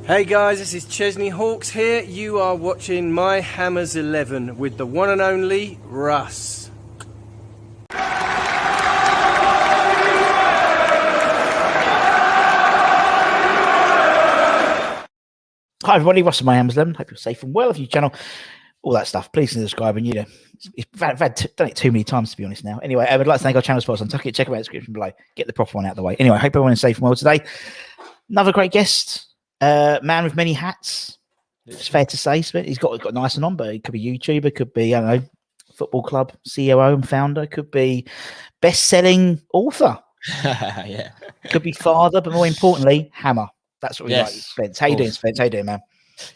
Hey guys, this is Chesney Hawks here. You are watching My Hammers 11 with the one and only Russ. Hi everybody, Russ and My Hammers 11. Hope you're safe and well. If you channel, all that stuff, please subscribe. And I've done it too many times to be honest now. Anyway, I would like to thank our channel sponsors. Untuck check out the description below. Get the proper one out of the way. Anyway, I hope everyone is safe and well today. Another great guest, man with many hats. It's fair to say, he's got a nice and on, but it could be YouTuber, could be, I don't know, football club COO and founder, could be best-selling author. Yeah. Could be father, but more importantly, hammer. That's what we like, Spence. How you doing, Spence? How you doing, man?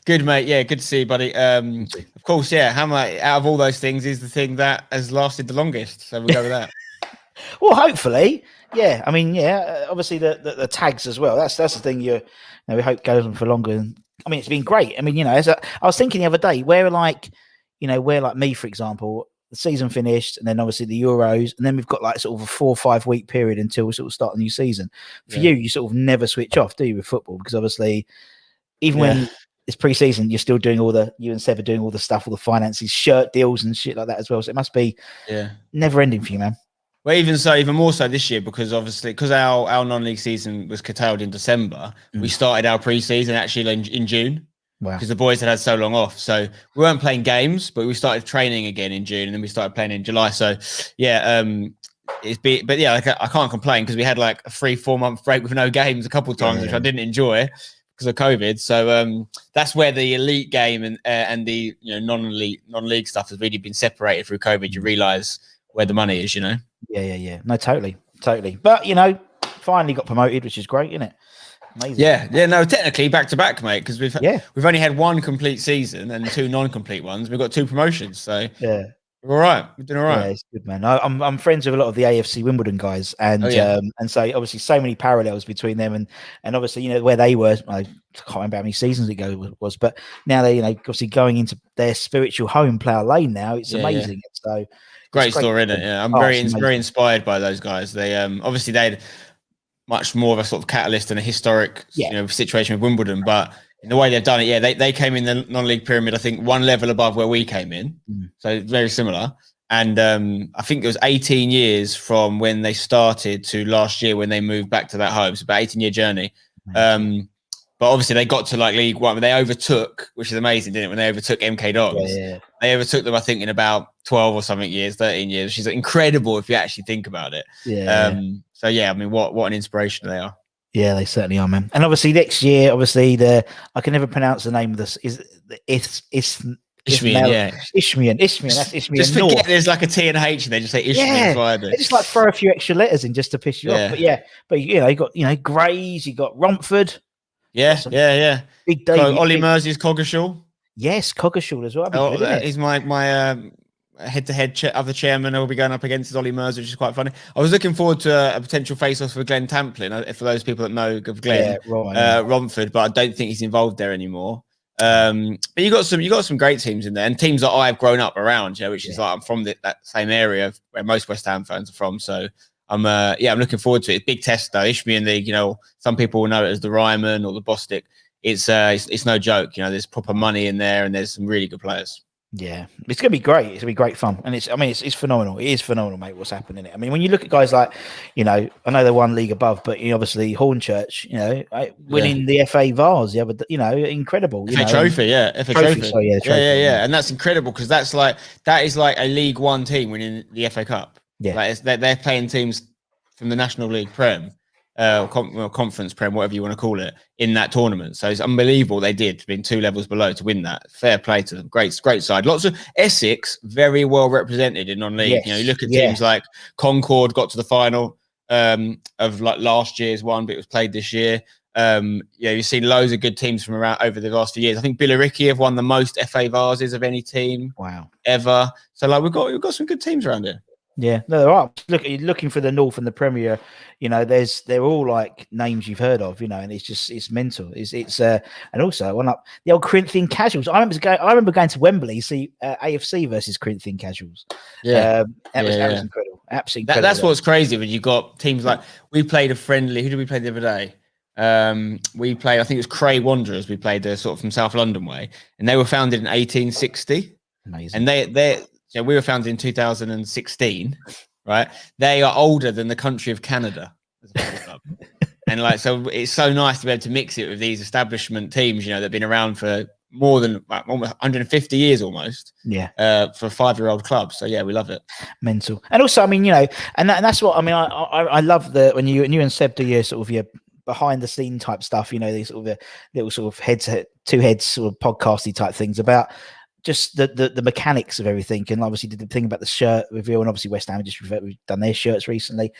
Good, mate. Yeah, good to see you, buddy. Of course, yeah, hammer, out of all those things, is the thing that has lasted the longest. So we'll go with that. Well, hopefully, yeah. I mean, yeah. Obviously, the tags as well. That's the thing. We hope goes on for longer. And I mean, it's been great. I mean, I was thinking the other day, where like me, for example, the season finished, and then obviously the Euros, and then we've got like sort of a 4 or 5 week period until we sort of start the new season. For you sort of never switch off, do you, with football? Because obviously, even when it's pre-season, you're still doing you and Seb are doing all the stuff, all the finances, shirt deals and shit like that as well. So it must be never ending for you, man. Well, even more so this year, because obviously, because our non-league season was curtailed in December, we started our pre-season actually in June. Wow. Because the boys had so long off. So we weren't playing games, but we started training again in June, and then we started playing in July. So I can't complain, because we had like a 3-4 month break with no games a couple of times, which I didn't enjoy because of COVID. So that's where the elite game and the non-league stuff has really been separated through COVID. You realise where the money is, Yeah. No, totally. But finally got promoted, which is great, isn't it? Amazing. Yeah. No, technically back to back, mate, because we've only had one complete season and 2 non-complete ones. We've got 2 promotions, so yeah, we're all right. We're doing all right. Yeah, it's good, man. I'm friends with a lot of the AFC Wimbledon guys, and and so obviously so many parallels between them and obviously where they were. I can't remember how many seasons ago it was, but now they obviously going into their spiritual home, Plough Lane. Now it's amazing. So great story, isn't it? Yeah, I'm very inspired by those guys. They obviously they'd much more of a sort of catalyst and a historic situation with Wimbledon, but in the way they've done it, they came in the non-league pyramid, I think, 1 level above where we came in, so very similar. And I think it was 18 years from when they started to last year when they moved back to that home. So about 18-year journey. But obviously they got to like League One. They overtook, which is amazing, didn't it? When they overtook MK Dons, they overtook them, I think, in about 12 or something years, 13 years, which is incredible if you actually think about it. So I mean, what an inspiration they are. Yeah, they certainly are, man. And obviously next year, I can never pronounce the name of this. Isthmian. Isthmian. That's Isthmian. Just forget there's like a T and H, and they just say Isthmian. Yeah, they just like throw a few extra letters in just to piss you off. But you got Grays, you got Romford. Yeah. Big day. Ollie Mersey's Coggeshall. Yes, Coggeshall as well. He's my head-to-head other chairman will be going up against Ollie Mersey, which is quite funny. I was looking forward to a potential face-off for Glenn Tamplin, for those people that know of Glenn, Romford, but I don't think he's involved there anymore. But you got some great teams in there, and teams that I've grown up around, which is like I'm from that same area where most West Ham fans are from. So I'm looking forward to it. Big test though, Isthmian League. Some people will know it as the Ryman or the Bostik. It's no joke. There's proper money in there, and there's some really good players. Yeah, it's gonna be great. It's gonna be great fun, and it's phenomenal. It is phenomenal, mate. What's happening? I mean, when you look at guys like, I know they're one league above, but obviously Hornchurch, winning the FA Vase, incredible. FA Trophy, FA Trophy. Sorry, and that's incredible because that is like a League One team winning the FA Cup. Yeah, like they're playing teams from the National League Prem. Conference Prem, whatever you want to call it, in that tournament. So it's unbelievable they did, being 2 levels below, to win that. Fair play to them. Great side. Lots of Essex, very well represented in non-league. Yes. You look at teams like Concord got to the final of like last year's one, but it was played this year. You've seen loads of good teams from around over the last few years. I think Billericay have won the most FA Vases of any team ever. So like we've got some good teams around here. Yeah, no, there are. Looking for the North and the Premier, they're all like names you've heard of, and it's mental. It's and also one up the old Corinthian Casuals. I remember going to Wembley see AFC versus Corinthian Casuals. That was incredible, absolutely incredible. That's what's crazy when you got teams like we played a friendly. Who did we play the other day? We played, I think it was Cray Wanderers. We played sort of from South London way, and they were founded in 1860. Amazing. And we were founded in 2016, right? They are older than the country of Canada as a football club. And like, so it's so nice to be able to mix it with these establishment teams, that have been around for more than almost 150 years almost. Yeah. For a 5-year-old club. So yeah, we love it. Mental. And also, I mean, and that's what, I mean, I love when you and Seb do your sort of your behind the scene type stuff, these sort of little sort of two heads sort of podcasty type things about just the mechanics of everything. And obviously did the thing about the shirt reveal, and obviously West Ham we've done their shirts recently.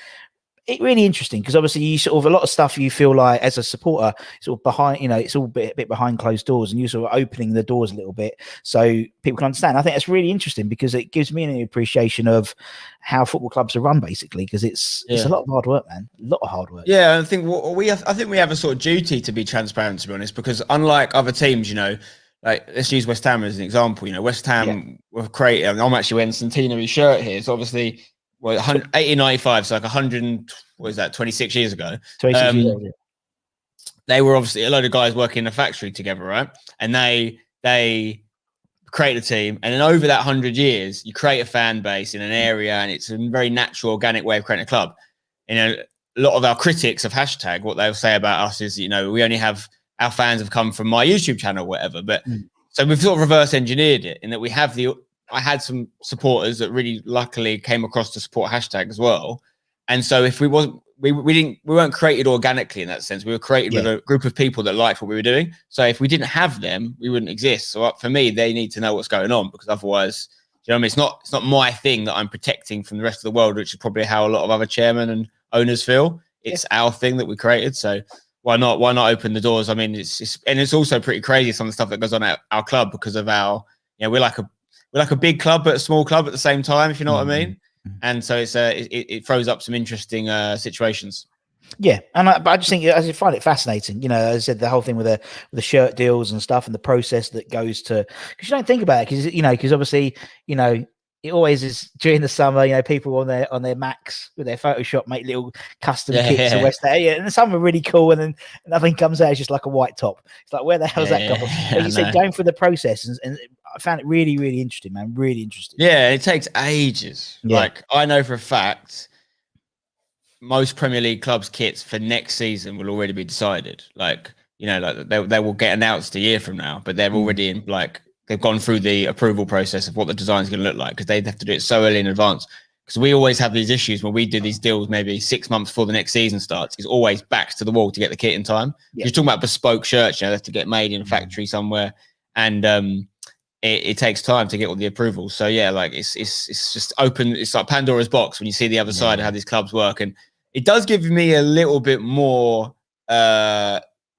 It really interesting because obviously you sort of a lot of stuff you feel like as a supporter sort of behind, it's all a bit behind closed doors, and you're sort of opening the doors a little bit so people can understand. I think that's really interesting because it gives me an appreciation of how football clubs are run, basically, because it's a lot of hard work, man. A lot of hard work. Yeah, I think we have a sort of duty to be transparent, to be honest, because unlike other teams, like let's use West Ham as an example. West Ham were created. I'm actually wearing a centenary shirt here. It's obviously 1895, so like 100, what is that, 26 years ago. 26 years ago. They were obviously a load of guys working in a factory together, right? And they create a team, and then over that 100 years, you create a fan base in an area, and it's a very natural, organic way of creating a club. A lot of our critics of hashtag, what they'll say about us is, we only have our fans have come from my YouTube channel, or whatever. But so we've sort of reverse engineered it in that we have I had some supporters that really luckily came across to support hashtag as well. And so if we weren't created organically in that sense. We were created with a group of people that liked what we were doing. So if we didn't have them, we wouldn't exist. So for me, they need to know what's going on, because otherwise, what I mean? It's not my thing that I'm protecting from the rest of the world, which is probably how a lot of other chairmen and owners feel. It's our thing that we created. So why not open the doors? I mean, it's also pretty crazy, some of the stuff that goes on at our club, because of our, we're like a big club but a small club at the same time, if you know what I mean. And so it throws up some interesting situations. Yeah, but I just think I find it fascinating. As I said, the whole thing with the shirt deals and stuff, and the process that goes to, because you don't think about it, because obviously it always is during the summer. People on their Macs with their Photoshop make little custom kits of West Ham, and some are really cool, and then nothing comes out. It's just like a white top. It's like, where the hell's that gone? But you said going through the process, and I found it really, really interesting, man. Really interesting. Yeah, it takes ages. Yeah. Like, I know for a fact most Premier League clubs' kits for next season will already be decided. Like, like they will get announced a year from now, but they're already in, like, they've gone through the approval process of what the design is going to look like, because they have to do it so early in advance. Because we always have these issues when we do these deals maybe 6 months before the next season starts. It's always backs to the wall to get the kit in time. You're talking about bespoke shirts, they have to get made in a factory somewhere, and it takes time to get all the approvals. So yeah, like it's just open. It's like Pandora's box when you see the other side of how these clubs work, and it does give me a little bit more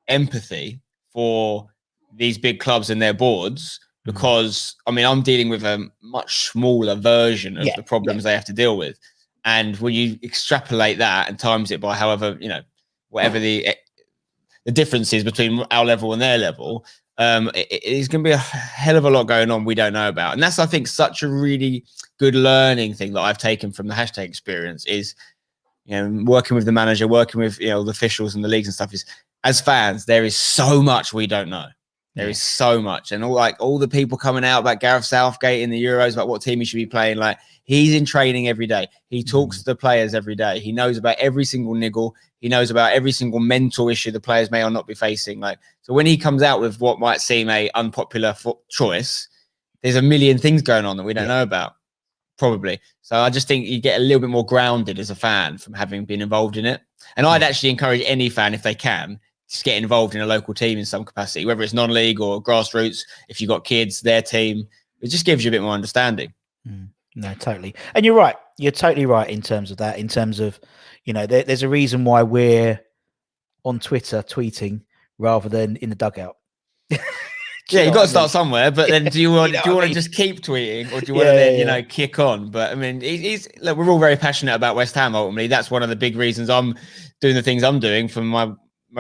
empathy for these big clubs and their boards, because I mean, I'm dealing with a much smaller version of the problems they have to deal with. And when you extrapolate that and times it by however, whatever the difference is between our level and their level, it's going to be a hell of a lot going on we don't know about. And that's, I think, such a really good learning thing that I've taken from the hashtag experience is, working with the manager, working with, the officials and the leagues and stuff, is, as fans, there is so much we don't know. There is so much, and all the people coming out about Gareth Southgate in the Euros, about what team he should be playing. Like, he's in training every day. He talks to the players every day. He knows about every single niggle. He knows about every single mental issue the players may or not be facing. Like, so when he comes out with what might seem a unpopular choice, there's a million things going on that we don't know about, probably. So I just think you get a little bit more grounded as a fan from having been involved in it. And I'd actually encourage any fan, if they can, just get involved in a local team in some capacity, whether it's non-league or grassroots. If you've got kids, their team, it just gives you a bit more understanding. No, totally. And you're right. You're totally right in terms of that, in terms of, there's a reason why we're on Twitter tweeting rather than in the dugout. Yeah, you've got to start somewhere, but then do you want to just keep tweeting, or do you want to then, kick on? But I mean, look, we're all very passionate about West Ham ultimately. That's one of the big reasons I'm doing the things I'm doing from my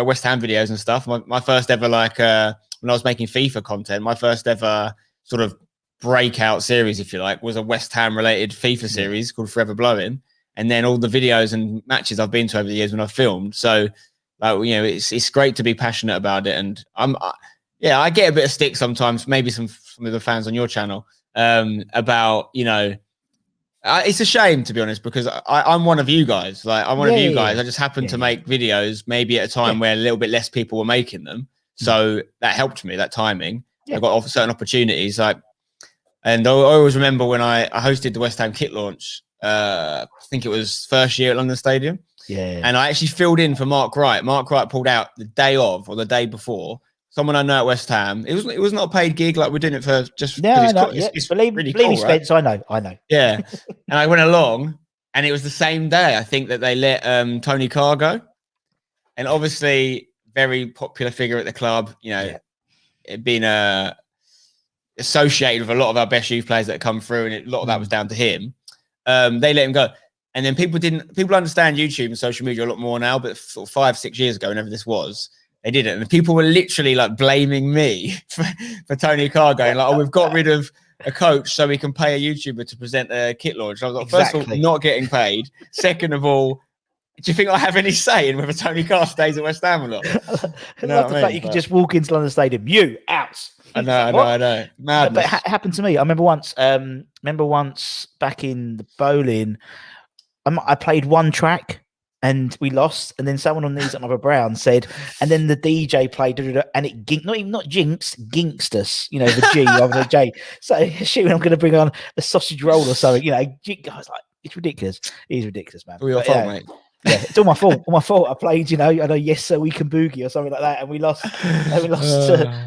West Ham videos and stuff. My first ever, when I was making FIFA content, my first ever sort of breakout series, if you like, was a West Ham related FIFA series called Forever Blowing. And then all the videos and matches I've been to over the years when I've filmed. So Like, you know, it's great to be passionate about it, and I get a bit of stick sometimes, maybe some of the fans on your channel, about, you know, it's a shame, to be honest, because I'm one of you guys. Like, I'm one of you guys. I just happened to make videos maybe at a time where a little bit less people were making them. So that helped me, that timing. I got certain opportunities. Like, and I always remember when I hosted the West Ham kit launch, I think it was first year at London Stadium. Yeah. And I actually filled in for Mark Wright. Mark Wright pulled out the day of or the day before. Someone I know at West Ham. It was not a paid gig. Like, we're doing it for just. No, no, it's believe really me, cool, Spence. right? I know. Yeah, and I went along, and it was the same day, I think, that they let Tony Carr go, and obviously very popular figure at the club. You know, it being associated with a lot of our best youth players that have come through, and a lot of that was down to him. They let him go, and then people understand YouTube and social media a lot more now, but sort of 5-6 years ago, whenever this was, they didn't, and people were literally like blaming me for Tony Carr going like, "Oh, we've got rid of a coach so we can pay a YouTuber to present a kit launch." I was like, first of all, not getting paid. Second of all, do you think I have any say in whether Tony Carr stays at West Ham or not? I love the fact you can just walk into London Stadium. You out. I know. Madness. But it happened to me. I remember once back in the bowling, I played one track and we lost, and then someone on Knees Up Mother Brown said, and then the DJ played, and it ginked us, you know, the G over the J. So shoot, I'm going to bring on a sausage roll or something, you know. I was like, it's ridiculous. It is ridiculous, man. All your fault, mate. Yeah, it's all my fault. I played, you know, Yes Sir We Can Boogie or something like that, and we lost.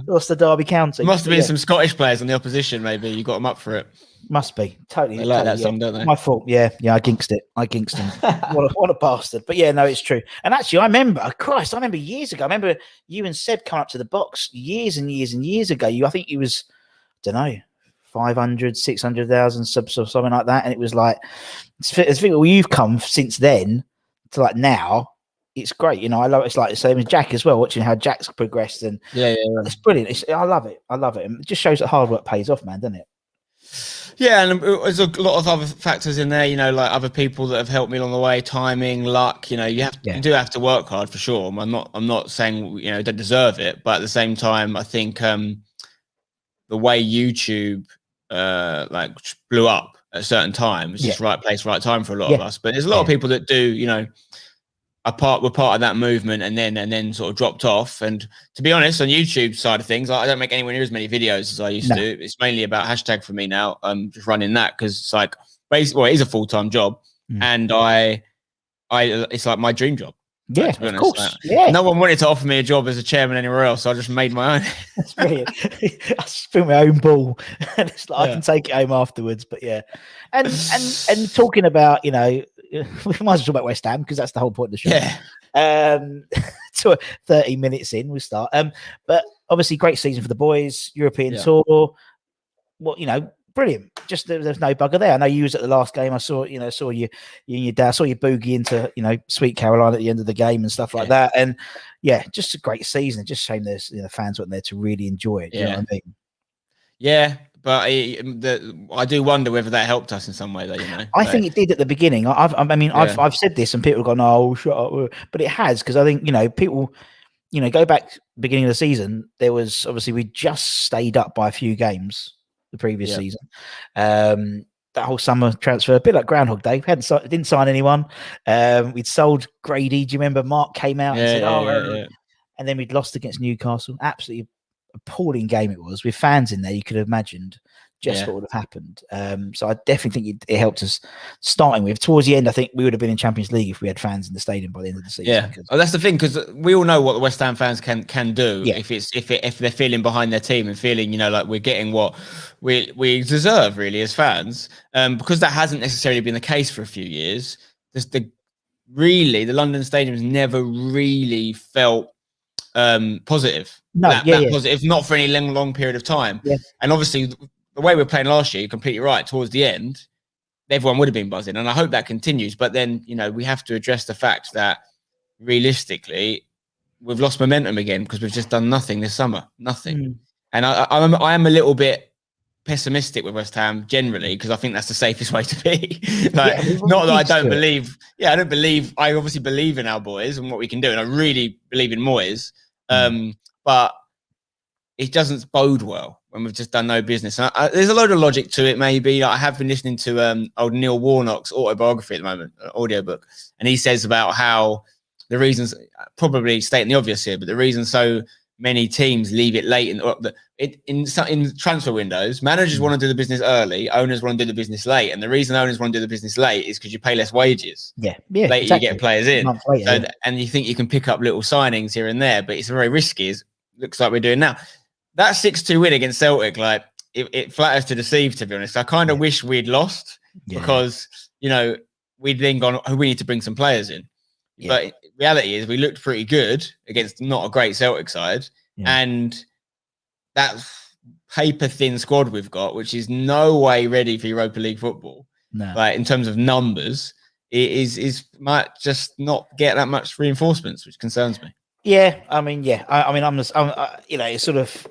Lost to Derby County. Must have been some Scottish players on the opposition. Maybe you got them up for it. Must be totally. They like that song, don't they? My fault. Yeah. I ginked him. What a bastard. But yeah, no, it's true. And actually, I remember years ago. I remember you and Seb come up to the box years and years and years ago. I think you was, I don't know, 500, 600,000 subs or something like that. And it was like, you've come since then to like now. It's great, you know. I love it's like the same as Jack as well. Watching how Jack's progressed, and it's brilliant. I love it. And it just shows that hard work pays off, man, doesn't it? Yeah, and there's a lot of other factors in there, you know, like other people that have helped me along the way, timing, luck. You know, you do have to work hard for sure. I'm not saying, you know, don't deserve it, but at the same time, I think the way YouTube like blew up at a certain time was just right place, right time for a lot of us. But there's a lot of people that do, you know, were part of that movement and then sort of dropped off. And to be honest, on YouTube side of things, I don't make anywhere near as many videos as I used to. It's mainly about hashtag for me now. I'm just running that because it's like, well, it is a full-time job, and it's like my dream job. Yeah, to be honest, of course. No one wanted to offer me a job as a chairman anywhere else, so I just made my own. That's brilliant. I spin my own ball, and it's like I can take it home afterwards. But yeah, and talking about, you know, we might as well talk about West Ham because that's the whole point of the show. Yeah. To 30 minutes in, we start. But obviously, great season for the boys. European tour. What, you know, brilliant. Just there's no bugger there. I know you was at the last game. I saw you and your dad. I saw you boogie into, you know, Sweet Caroline at the end of the game and stuff like that. And just a great season. Just shame there's, you know, fans weren't there to really enjoy it. You know what I mean? Yeah. But I do wonder whether that helped us in some way, though. You know, I think it did at the beginning. I've said this, and people have gone, "Oh, shut up," but it has, because I think, you know, people, you know, go back beginning of the season. There was obviously we just stayed up by a few games the previous season. That whole summer transfer, a bit like Groundhog Day. We didn't sign anyone. We'd sold Grady. Do you remember? Mark came out and said, and then we'd lost against Newcastle. Absolutely appalling game it was, with fans in there. You could have imagined just what would have happened. So I definitely think it helped us starting with. Towards the end, I think we would have been in Champions League if we had fans in the stadium by the end of the season. Yeah, that's the thing, because we all know what the West Ham fans can do if they're feeling behind their team and feeling, you know, like we're getting what we deserve really as fans. Because that hasn't necessarily been the case for a few years. The London Stadium has never really felt positive. Positive, not for any long period of time. And obviously the way we were playing last year, you're completely right, towards the end everyone would have been buzzing, and I hope that continues. But then, you know, we have to address the fact that realistically we've lost momentum again because we've just done nothing this summer. And I am a little bit pessimistic with West Ham generally because I think that's the safest way to be. Not that I don't believe. Yeah, I obviously believe in our boys and what we can do, and I really believe in Moyes. But it doesn't bode well when we've just done no business. And there's a load of logic to it. Maybe I have been listening to old Neil Warnock's autobiography at the moment, audiobook, and he says about how the reasons, probably stating the obvious here, but the reason so many teams leave it late in transfer windows, managers want to do the business early, owners want to do the business late, and the reason owners want to do the business late is because you pay less wages. Later exactly. You get players in, and you think you can pick up little signings here and there, but it's very risky. It looks like we're doing now. That 6-2 win against Celtic, like it flatters to deceive. To be honest, I kind of wish we'd lost because we'd then gone. We need to bring some players in. But reality is we looked pretty good against not a great Celtic side. And that paper thin squad we've got, which is no way ready for Europa League football. No. Like in terms of numbers, it might just not get that much reinforcements, which concerns me. Yeah, I'm it's sort of,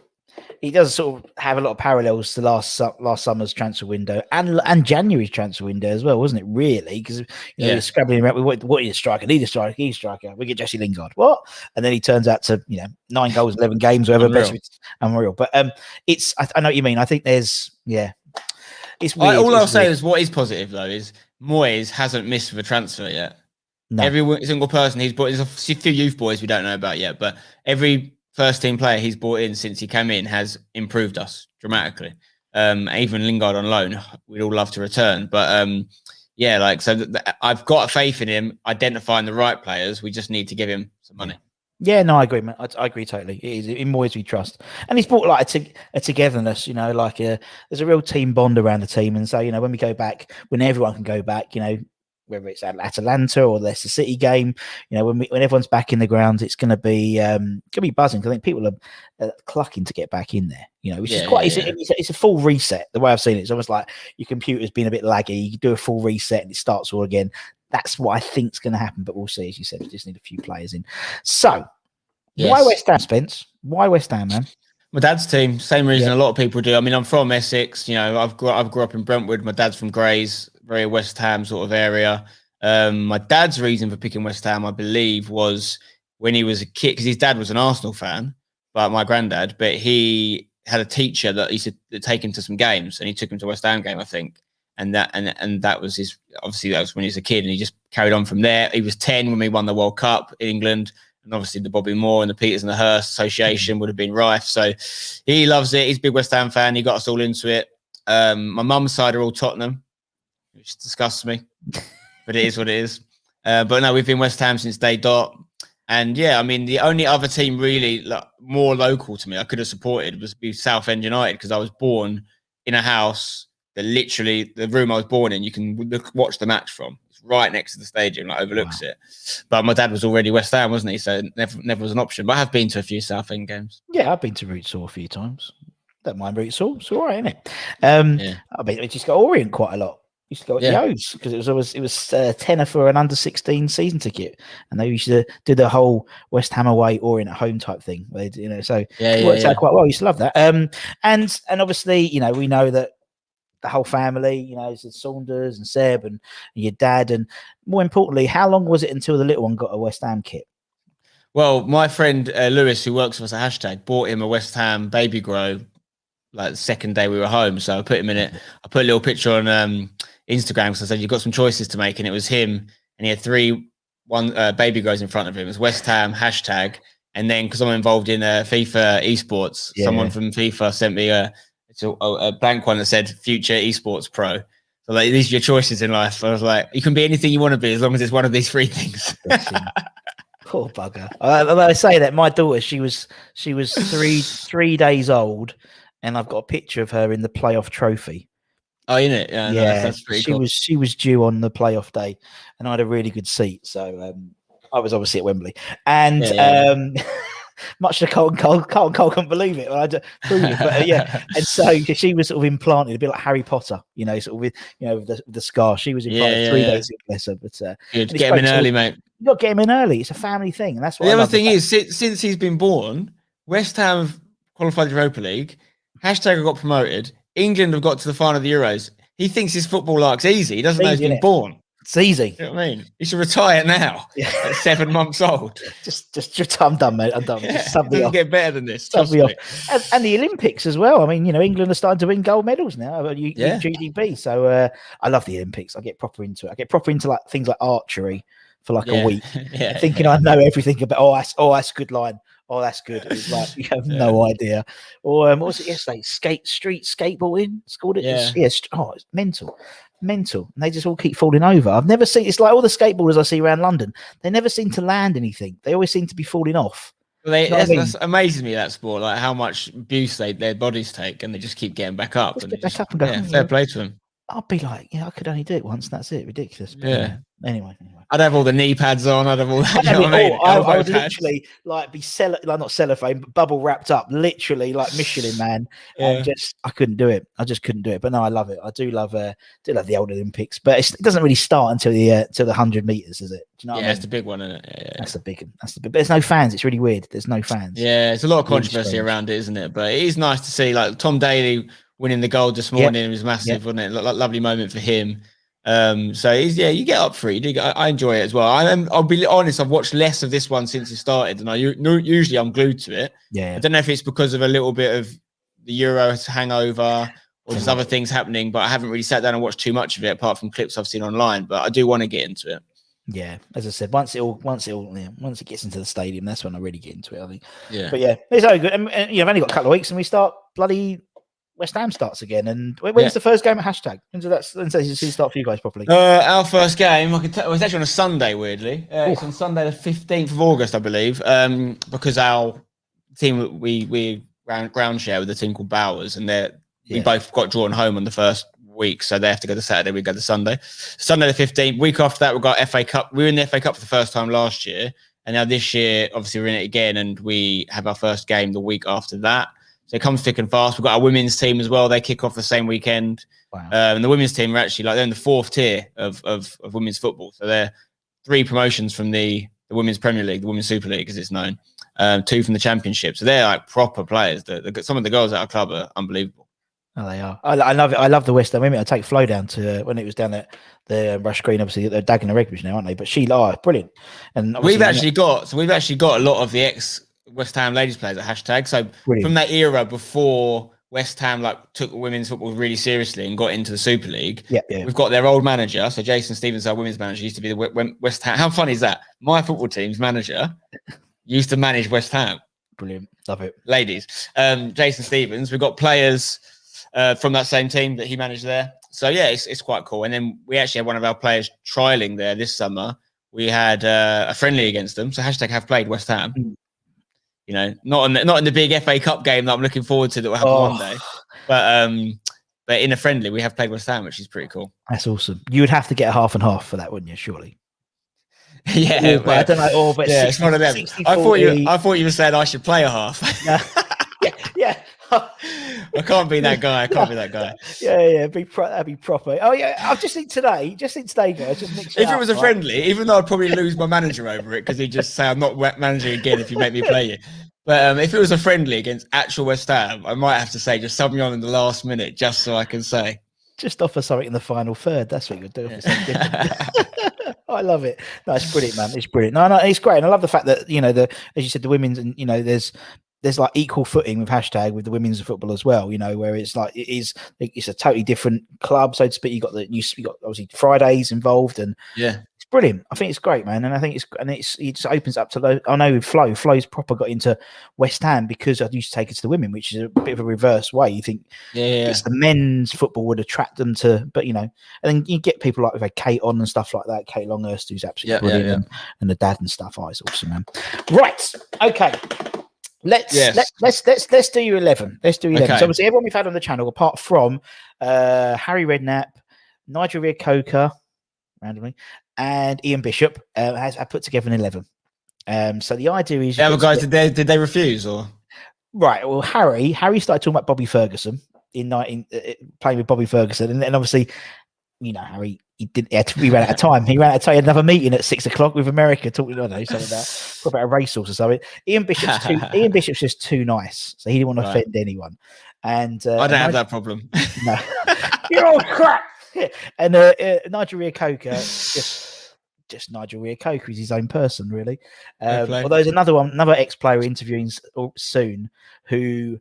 it does sort of have a lot of parallels to last summer's transfer window and January's transfer window as well, wasn't it? Really, because you're scrabbling around with what is a striker, need a striker, he's a striker. We get Jesse Lingard, what? And then he turns out to 9 goals, 11 games, whatever. Unreal. But I know what you mean. I think there's it's weird. All I'll say is what is positive though is Moyes hasn't missed with a transfer yet. No. Every single person he's brought, there's a few youth boys we don't know about yet, but every first team player he's brought in since he came in has improved us dramatically. Even Lingard on loan, we'd all love to return. But I've got faith in him identifying the right players. We just need to give him some money. Yeah, no, I agree, man. I agree totally. It is in Moyes we trust, and he's brought like a togetherness. There's a real team bond around the team, and so when we go back, when everyone can go back, whether it's at Atalanta or Leicester City game, when everyone's back in the ground, it's going to be buzzing. I think people are clucking to get back in there, which is quite. It's a full reset. The way I've seen it, it's almost like your computer's been a bit laggy. You do a full reset and it starts all again. That's what I think is going to happen, but we'll see. As you said, we just need a few players in. So, why West Ham, Spence? Why West Ham, man? My dad's team, same reason a lot of people do. I mean, I'm from Essex. I've grew up in Brentwood. My dad's from Grays, very West Ham sort of area. My dad's reason for picking West Ham, I believe, was when he was a kid, because his dad was an Arsenal fan, but my granddad, but he had a teacher that he said to take him to some games, and he took him to a West Ham game, I think. And that was his. Obviously, that was when he was a kid, and he just carried on from there. He was 10 when we won the World Cup in England. And obviously the Bobby Moore and the Peters and the Hurst association would have been rife. So he loves it. He's a big West Ham fan. He got us all into it. My mum's side are all Tottenham, which disgusts me, but it is what it is. But no, we've been West Ham since day dot. And the only other team really more local to me I could have supported was Southend United, because I was born in a house that literally, the room I was born in, you can watch the match from. Right next to the stadium, overlooks it. But my dad was already West Ham, wasn't he? So never was an option. But I have been to a few Southend games. Yeah, I've been to Rootsall a few times. Don't mind Rootsall. It's all right, isn't it? I mean, we just got Orient quite a lot. Used to go at the O's because it was tenner for an under-16 season ticket, and they used to do the whole West Ham away, Orient at home type thing. So it worked out quite well. I used to love that. And obviously, we know that the whole family, it's Saunders and Seb and your dad, and more importantly, how long was it until the little one got a West Ham kit? Well, my friend Lewis, who works for us at Hashtag, bought him a West Ham baby grow like the second day we were home. So I put him in it. I put a little picture on Instagram because I said, you've got some choices to make, and it was him, and he had one baby grows in front of him. It was West Ham Hashtag, and then because I'm involved in FIFA esports, someone from FIFA sent me a blank one that said Future Esports Pro. So these are your choices in life. I was like, you can be anything you want to be as long as it's one of these 3 things. Poor bugger. I say that my daughter, she was 3 days old, and I've got a picture of her in the playoff trophy. Oh, in it? Yeah, no, that's pretty cool. She was due on the playoff day, and I had a really good seat. So I was obviously at Wembley, and much to Colton couldn't believe it. I prove it, but and so she was sort of implanted a bit like Harry Potter, sort of with the scar. She was implanted 3 days in, bless her. But get him in early, mate. You got to get him in early. It's a family thing, and that's what the other thing is. Since he's been born, West Ham have qualified the Europa League. Hashtag got promoted. England have got to the final of the Euros. He thinks his football life's easy. He doesn't know he's been born. It's easy. You know what I mean? He should retire now at 7 months old. Just I'm done, mate. I'm done. Yeah, just sub me off. Get better than this. Sub me off. And the Olympics as well. I mean, England are starting to win gold medals now. GDP. So I love the Olympics. I get proper into it. I get proper into like things like archery for like a week, thinking I know everything about. That's a good line. Oh, that's good. It's like you have no idea. Or what was it yesterday? Street skateboarding. Scored it. Yeah. It's mental. And they just all keep falling over. I've never seen. It's like all the skateboarders I see around London. They never seem to land anything. They always seem to be falling off. Well, that's amazing me, that sport. Like how much abuse their bodies take, and they just keep getting back up. Just get back up and go. Fair play to them. I'd be like, I could only do it once. That's it. Ridiculous. But anyway. I'd have all the knee pads on. I'd have all that. I would literally like be not cellophane, but bubble wrapped up, literally like Michelin Man. And I couldn't do it. I just couldn't do it. But no, I love it. I do love the old Olympics, but it doesn't really start until the 100 meters, does it? Do you know what I mean? It's the big one, isn't it? Yeah. That's the big. But there's no fans. It's really weird. There's no fans. Yeah, there's a lot of controversy around it, isn't it? But it is nice to see, like Tom Daley winning the gold this morning. It was massive, wasn't it? Lovely moment for him. So you get up for it. I enjoy it as well. I'll be honest, I've watched less of this one since it started, and usually I'm glued to it. Yeah. I don't know if it's because of a little bit of the Euros hangover or just other things happening, but I haven't really sat down and watched too much of it apart from clips I've seen online. But I do want to get into it. Yeah, as I said, once it gets into the stadium, that's when I really get into it, I think. Yeah. But it's so good. And I've only got a couple of weeks, and we start bloody. West Ham starts again, and when's the first game at hashtag? When's that start for you guys properly? Our first game, I can tell, it was actually on a Sunday. Weirdly, it's on Sunday the 15th of August, I believe, because our team we ground share with a team called Bowers, and we both got drawn home on the first week, so they have to go to Saturday. We go to Sunday. Sunday the 15th. Week after that, we got FA Cup. We were in the FA Cup for the first time last year, and now this year, obviously, we're in it again, and we have our first game the week after that. So it comes thick and fast. We've got our women's team as well. They kick off the same weekend. Wow. And the women's team are actually they're in the fourth tier of women's football. So they're 3 promotions from the Women's Premier League, the Women's Super League, as it's known, 2 from the Championship. So they're like proper players. Some of the girls at our club are unbelievable. Oh, they are. I love it. I love the West Ham women. I take Flo down to when it was down at the Rush Green. Obviously, they're Dagenham Redbridge now, aren't they? But brilliant. And we've actually got a lot of the ex-West Ham ladies players at hashtag. So from that era before West Ham took women's football really seriously and got into the Super League, we've got their old manager. So Jason Stevens, our women's manager, used to be the West Ham. How funny is that? My football team's manager used to manage West Ham. Brilliant. Love it. Ladies. Jason Stevens. We've got players from that same team that he managed there. So it's quite cool. And then we actually had one of our players trialing there this summer. We had a friendly against them. So hashtag have played West Ham. You know, not in the big FA Cup game that I'm looking forward to that will happen one day. But in a friendly, we have played West Ham, which is pretty cool. That's awesome. You would have to get a half and half for that, wouldn't you? Surely. Yeah, but I don't know. But it's one of them. 60, I thought you were saying I should play a half. Yeah. I can't be that guy. Yeah. That'd be proper. Oh yeah. I just think today, guys. If it was a friendly, even though I'd probably lose my manager over it because he'd just say I'm not managing again if you make me play you. But if it was a friendly against actual West Ham, I might have to say just sub me on in the last minute just so I can say. Just offer something in the final third. That's what you'll do. I love it. No, it's brilliant, man. It's brilliant. No, it's great. And I love the fact that, as you said, the women's and, there's like equal footing with hashtag with the women's football as well, where it's a totally different club, so to speak. You got obviously Fridays involved, and it's brilliant. I think it's great, man, and I think it just opens up to I know with Flo's proper got into West Ham because I used to take it to the women, which is a bit of a reverse way. You think it's the men's football would attract them to, but and then you get people like with Kate on and stuff like that, Kate Longhurst, who's absolutely brilliant, and the dad and stuff. Oh, it's awesome, man. Right, okay. Let's do your 11. Let's do 11. Okay. So obviously everyone we've had on the channel, apart from Harry Redknapp, Nigel Reo-Coker, randomly, and Ian Bishop, has put together an 11. So the idea is, the other guys did they refuse or? Right. Well, Harry started talking about Bobby Ferguson playing with Bobby Ferguson, and then obviously, Harry he ran out of time. He ran out of time. He had another meeting at 6 o'clock with America, talking, I don't know, something about a racehorse or something. Ian Bishop's just too nice, so he didn't want to offend anyone. And I don't have that problem. No, you're all crap. And Nigel Reo-Coker, just Nigel Reo-Coker is his own person, really. Although there's another ex-player interviewing soon who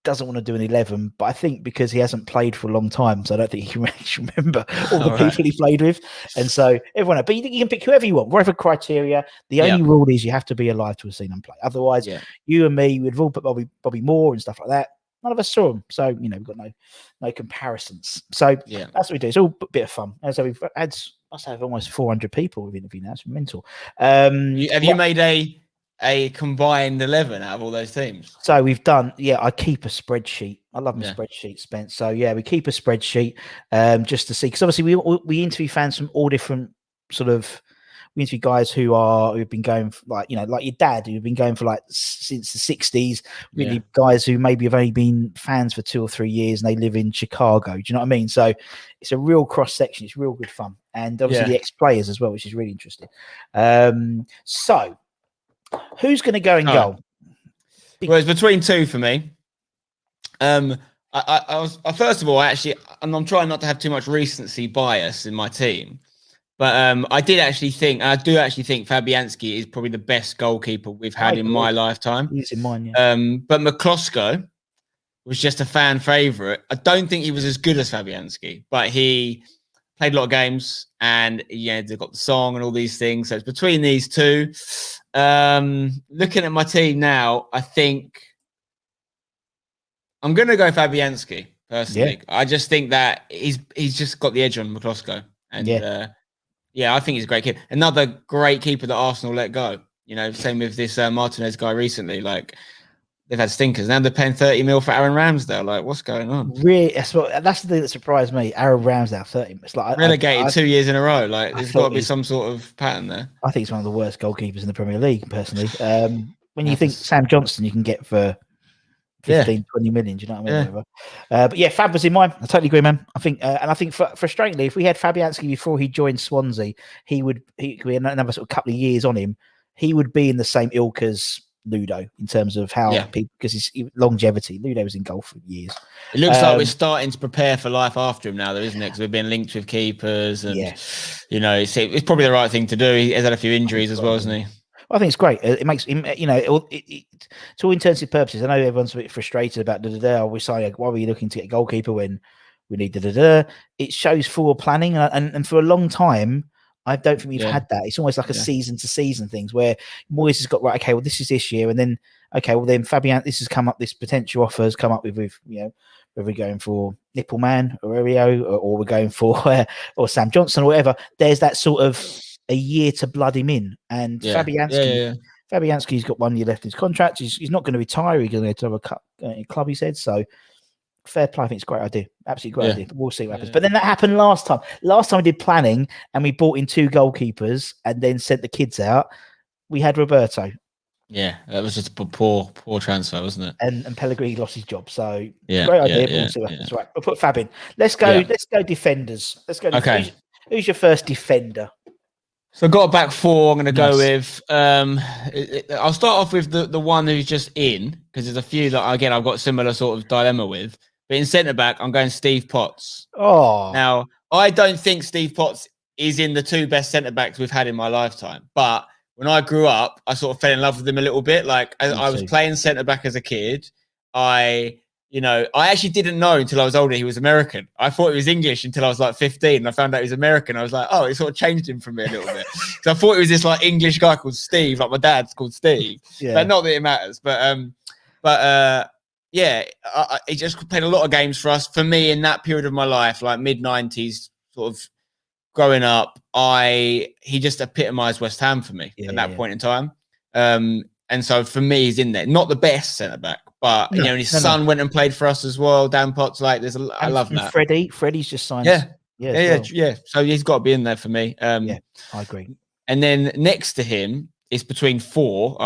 doesn't want to do an 11, but I think because he hasn't played for a long time, so I don't think he can actually remember all the people he played with. And so everyone, but you can pick whoever you want, whatever criteria. The only rule is you have to be alive to have seen him play. Otherwise, you and me would have all put Bobby Moore and stuff like that. None of us saw him, so we've got no comparisons. So that's what we do. It's all a bit of fun. And so we've had, must have almost 400 people we've interviewed now. It's mental. Have you made a combined 11 out of all those teams? So we've done, I keep a spreadsheet. I love my spreadsheet, Spence. So we keep a spreadsheet just to see, because obviously we interview fans from all different sort of. We interview guys who've been going for like your dad, who've been going for like since the 60s. We interview guys who maybe have only been fans for 2 or 3 years and they live in Chicago. Do you know what I mean? So it's a real cross section. It's real good fun, and obviously the ex-players as well, which is really interesting. So who's going to go in goal? Well, it's between two for me. I was first of all, and I'm trying not to have too much recency bias in my team. But I do actually think Fabianski is probably the best goalkeeper we've had in my lifetime. He's in mine, But McCloskey was just a fan favourite. I don't think he was as good as Fabianski, but he played a lot of games and they've got the song and all these things. So it's between these two. Looking at my team now, I think I'm going to go Fabianski personally. I just think that he's just got the edge on McCloskey. And I think he's a great keeper. Another great keeper that Arsenal let go. Same with this Martinez guy recently. Like, they've had stinkers. Now they're paying 30 mil for Aaron Ramsdale. Like, what's going on? Really, that's the thing that surprised me. Aaron Ramsdale, 30. It's like relegated 2 years in a row. Like, there's got to be some sort of pattern there. I think he's one of the worst goalkeepers in the Premier League, personally. When you think Sam Johnson, you can get for 15, 20 million. Do you know what I mean? But Fab was in mine. I totally agree, man. I think, and I think frustratingly, if we had Fabianski before he joined Swansea, he could be another sort of couple of years on him. He would be in the same ilk as Ludo in terms of how people, because his longevity. Ludo was in goal for years. It looks like we're starting to prepare for life after him now, though, isn't it? Because we've been linked with keepers, and it's probably the right thing to do. He has had a few injuries as well, hasn't he? I think it's great. It makes him, to all intents and purposes. I know everyone's a bit frustrated about we're saying, why were you looking to get a goalkeeper when we need It shows forward planning, and for a long time, I don't think we've had that. It's almost like a season to season things where Moyes has got okay. Well, this is this year, and then then Fabian, this has come up. This potential offer has come up with whether we're going for Nippleman or Rio, or we're going for or Sam Johnson or whatever. There's that sort of a year to blood him in, and Fabianski's got 1 year left in his contract. He's not going to retire. He's going to have a club, he said. So fair play. I think it's a great idea. Absolutely great idea. But we'll see what happens. But then that happened last time. Last time we did planning and we brought in 2 goalkeepers and then sent the kids out. We had Roberto. Yeah, that was just a poor transfer, wasn't it? And Pellegrini lost his job. So great idea. We'll see what happens. Right, we'll put Fab in. Let's go. Let's go defenders. Let's go. Okay. Who's your first defender? So I got a back 4. I'm going to go with. I'll start off with the one who's just in, because there's a few that I've got a similar sort of dilemma with. But in centre back, I'm going Steve Potts. Oh, now I don't think Steve Potts is in the 2 best centre backs we've had in my lifetime. But when I grew up, I sort of fell in love with him a little bit. Like I was playing centre back as a kid. I actually didn't know until I was older he was American. I thought he was English until I was like 15, and I found out he was American. I was like, it sort of changed him for me a little bit. So I thought he was this like English guy called Steve, like my dad's called Steve. But not that it matters. He just played a lot of games for us. For me, in that period of my life, like mid-90s, sort of growing up, he just epitomised West Ham for me at that point in time. And so for me, he's in there. Not the best centre back, but his son went and played for us as well. Dan Potts, I love that. Freddie's just signed. Yeah. So he's got to be in there for me. I agree. And then next to him, it's between 4.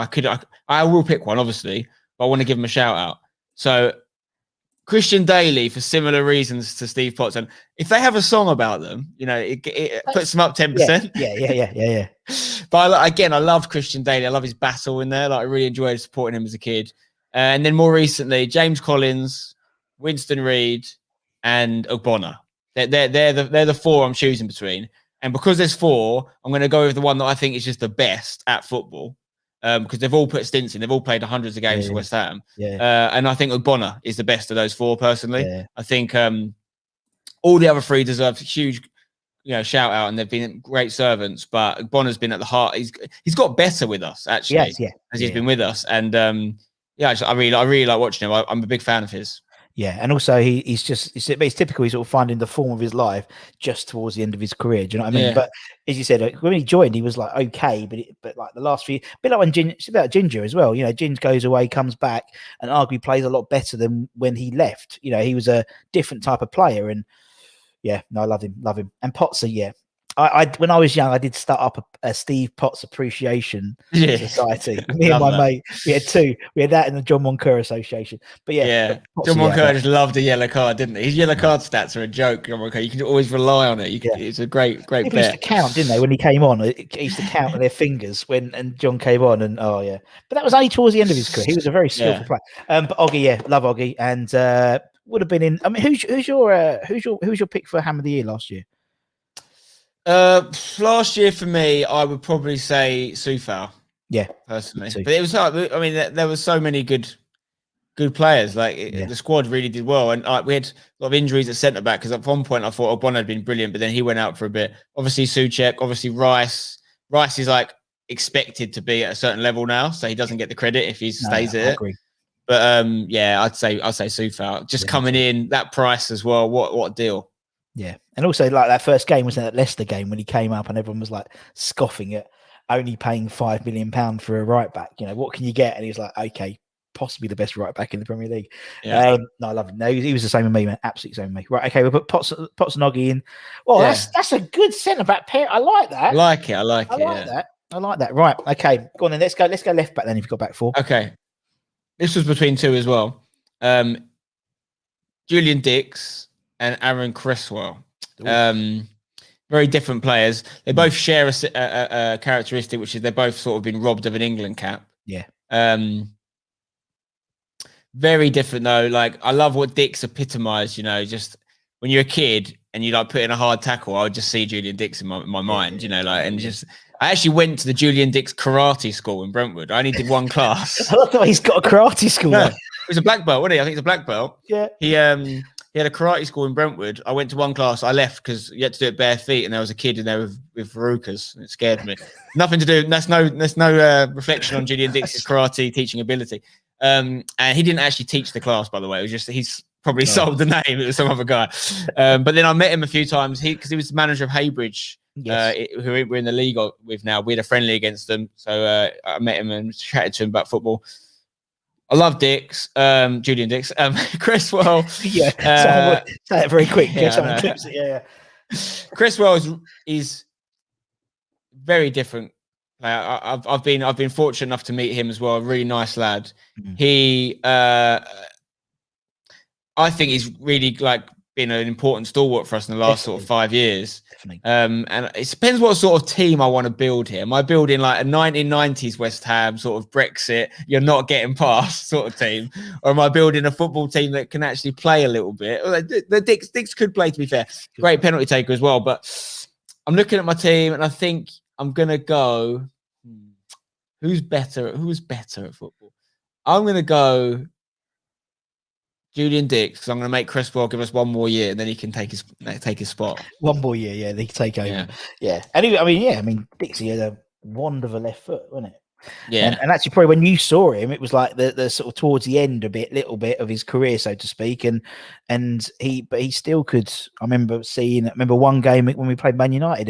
I will pick one, obviously, but I want to give him a shout out. So Christian Daley for similar reasons to Steve Potts. And if they have a song about them, it puts them up 10%. Yeah. But I loved Christian Daley. I love his battle in there. Like I really enjoyed supporting him as a kid. And then more recently, James Collins, Winston Reid, and Ogbonna. They're the four I'm choosing between. And because there's four, I'm going to go with the one that I think is just the best at football. Because they've all put stints in. They've all played hundreds of games for West Ham. Yeah. And I think Ogbonna is the best of those four, personally. Yeah. I think all the other three deserve a huge shout out, and they've been great servants. But Ogbonna's been at the heart. He's got better with us, actually, as he's been with us. And I really like watching him. I'm a big fan of his. Yeah, and also it's typical. He's sort of finding the form of his life just towards the end of his career. Do you know what I mean? Yeah. But as you said, when he joined, he was like okay, but like the last few, a bit like when it's about Ginger as well. Ginger goes away, comes back, and arguably plays a lot better than when he left. He was a different type of player, and I love him. And Potts, I when I was young, I did start up a Steve Potts Appreciation Society. Me and my mate, we had two. We had that in the John Moncur Association. But John Moncur just loved a yellow card, didn't he? His yellow card stats are a joke. John Moncur, you can always rely on it. It's a great bet. People used to count, didn't they? When he came on, he used to count on their fingers and John came on, and but that was only towards the end of his career. He was a very skillful player. But Oggy, love Oggy, and would have been in. I mean, who's your pick for Ham of the Year last year? Last year for me, I would probably say Soufal. Yeah, personally, but it was hard. I mean, there were so many good players. Like the squad really did well, and we had a lot of injuries at centre back. Because at one point I thought Ogbonna had been brilliant, but then he went out for a bit. Obviously Souček, obviously Rice. Rice is like expected to be at a certain level now, so he doesn't get the credit if he stays at it. Agree. But I'd say Soufal just coming in that price as well. What a deal. Yeah, and also like that first game was that Leicester game when he came up and everyone was like scoffing at only paying £5 million for a right back. What can you get? And he was like, okay, possibly the best right back in the Premier League. No, I love him. No, he was the same with me, man. Absolutely same with me. Right, okay, we'll put Potts and Oggy in. Well, that's a good centre back pair. I like that. I like it. I like that. Right, okay, go on then. Let's go left back then. If you've got back four. Okay, this was between two as well. Julian Dix and Aaron Cresswell. Very different players. They both share a characteristic, which is they're both sort of been robbed of an England cap. Yeah. Very different though. Like I love what Dix epitomised. Just when you're a kid and you like put in a hard tackle, I would just see Julian Dix in my mind. I actually went to the Julian Dix karate school in Brentwood. I only did one class. I love that he's got a karate school. No, it was a black belt, wasn't he? I think it's a black belt. Yeah. He had a karate school in Brentwood. I went to one class. I left because you had to do it bare feet, and there was a kid in there with verrucas. It scared me. Nothing to do. That's no reflection on Julian Dix's karate teaching ability. And he didn't actually teach the class, by the way. It was just he's probably sold the name. It was some other guy. But then I met him a few times. Because he was the manager of Haybridge, who we're in the league with now. We had a friendly against them, so I met him and chatted to him about football. I love Dix, Julian Dix, Cresswell. Say it very quick. Cresswell is very different. I've been fortunate enough to meet him as well. A really nice lad. Mm-hmm. He, I think he's really been an important stalwart for us in the last sort of 5 years. Definitely. And it depends what sort of team I want to build here. Am I building like a 1990s West Ham sort of Brexit, you're not getting past sort of team? Or am I building a football team that can actually play a little bit? The Dix could play, to be fair. Great penalty taker as well. But I'm looking at my team and I think I'm going to go, who's better at football? I'm going to go Julian Dix, because I'm going to make Cresswell give us one more year, and then he can take his spot. One more year, yeah, they can take over. Yeah. And Dixie had a wand of a left foot, wasn't it? Yeah. And actually, probably when you saw him, it was like the sort of towards the end, little bit of his career, so to speak. And he still could. I remember one game when we played Man United,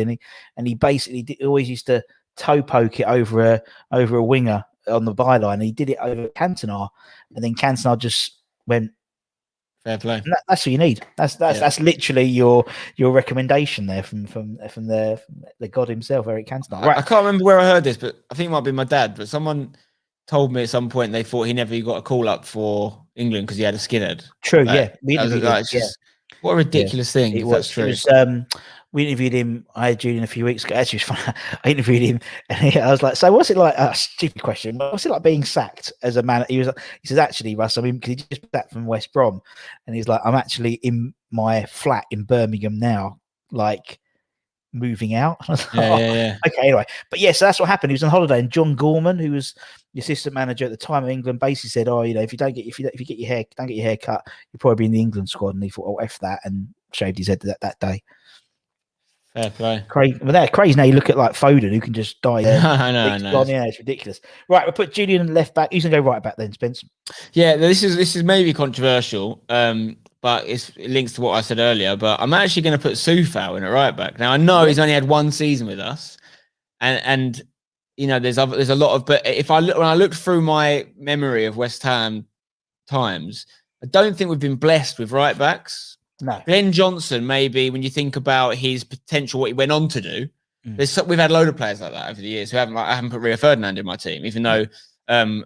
and he basically always used to toe poke it over a winger on the byline. He did it over Cantona, and then Cantona just went. Fair play. That's what you need. That's literally your recommendation there from the god himself, Eric Cantona. Right. I can't remember where I heard this, but I think it might be my dad. But someone told me at some point they thought he never got a call up for England because he had a skinhead. True, Like, yeah. What a ridiculous thing. It if was. That's true. It was. We interviewed him. I had Julian a few weeks ago. Actually, it was fun. I interviewed him, and I was like, "So, what's it like?" Stupid question. What's it like being sacked as a man? He says, "Actually, Russ, I mean, because he just sacked from West Brom, and he's like, I'm actually in my flat in Birmingham now, like moving out." I was like, Yeah. Okay, anyway, but so that's what happened. He was on holiday, and John Gorman, who was the assistant manager at the time of England, basically said, "Oh, if you don't get your hair cut, you'll probably be in the England squad." And he thought, "Oh, f that," and shaved his head that day. Fair play. Crazy. Well, they're crazy now. You look at like Foden, who can just die. I know. Yeah, it's ridiculous. Right, we'll put Julian left back. Who's gonna go right back then, Spence? Yeah, this is maybe controversial, but it links to what I said earlier. But I'm actually going to put Soufal in at right back. Now I know he's only had one season with us, and there's a lot of. But when I looked through my memory of West Ham times, I don't think we've been blessed with right backs. No. Ben Johnson, maybe when you think about his potential, what he went on to do, we've had a load of players like that over the years. I haven't put Rio Ferdinand in my team, even though I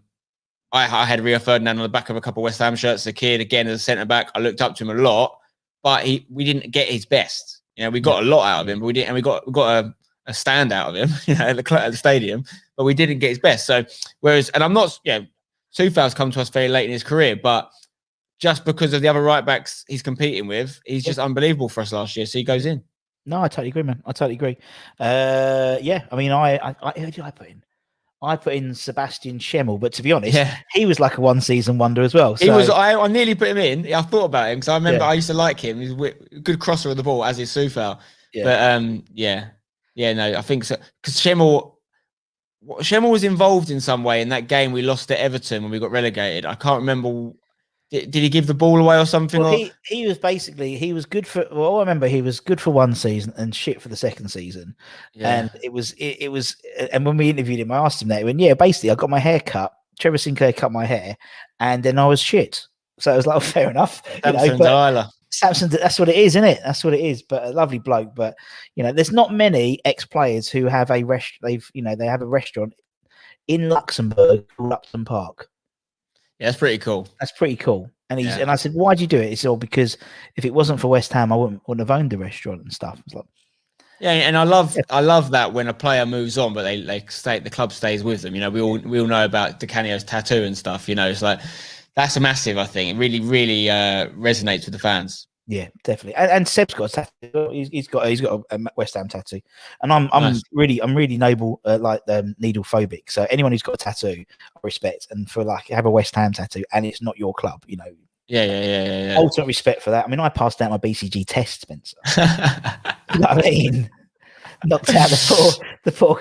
had Rio Ferdinand on the back of a couple of West Ham shirts as a kid. Again, as a centre back, I looked up to him a lot, but we didn't get his best. We got a lot out of him, but we didn't, and we got a stand out of him, at the stadium, but we didn't get his best. So and I'm not, Soufal's come to us very late in his career, but just because of the other right backs he's competing with, he's just unbelievable for us last year. So he goes in. No, I totally agree, man. I totally agree. I mean, who did I put in? I put in Sebastian Schemmel, but to be honest, he was like a one-season wonder as well. So. He was. I nearly put him in. I thought about him because I remember I used to like him. He's a good crosser of the ball, as is Soufal. Yeah. But no, I think so because Schemmel was involved in some way in that game we lost to Everton when we got relegated. I can't remember. Did he give the ball away or something? Well, he was basically good for. Well, I remember he was good for one season and shit for the second season. Yeah. And it was. And when we interviewed him, I asked him that. He went, "Yeah, basically, I got my hair cut. Trevor Sinclair cut my hair, and then I was shit." So it was like, fair enough. Samson, that's what it is, isn't it? That's what it is. But a lovely bloke. But there's not many ex-players who have a they have a restaurant in Luxembourg called Upton Park. Yeah, that's pretty cool. And and I said, "Why'd you do it?" He said, "Oh, because if it wasn't for West Ham, I wouldn't have owned the restaurant and stuff." I was like, and I love that when a player moves on, but the club stays with them. We all know about De Caneo's tattoo and stuff. It's like that's a massive. I think it really, really resonates with the fans. Yeah, definitely. And Seb's got a tattoo. He's got a West Ham tattoo, and I'm nice. really noble, needle phobic. So anyone who's got a tattoo, I respect. And for have a West Ham tattoo, and it's not your club, Yeah. Ultimate respect for that. I mean, I passed out my BCG test, Spencer. You know what I mean? Knocked out the poor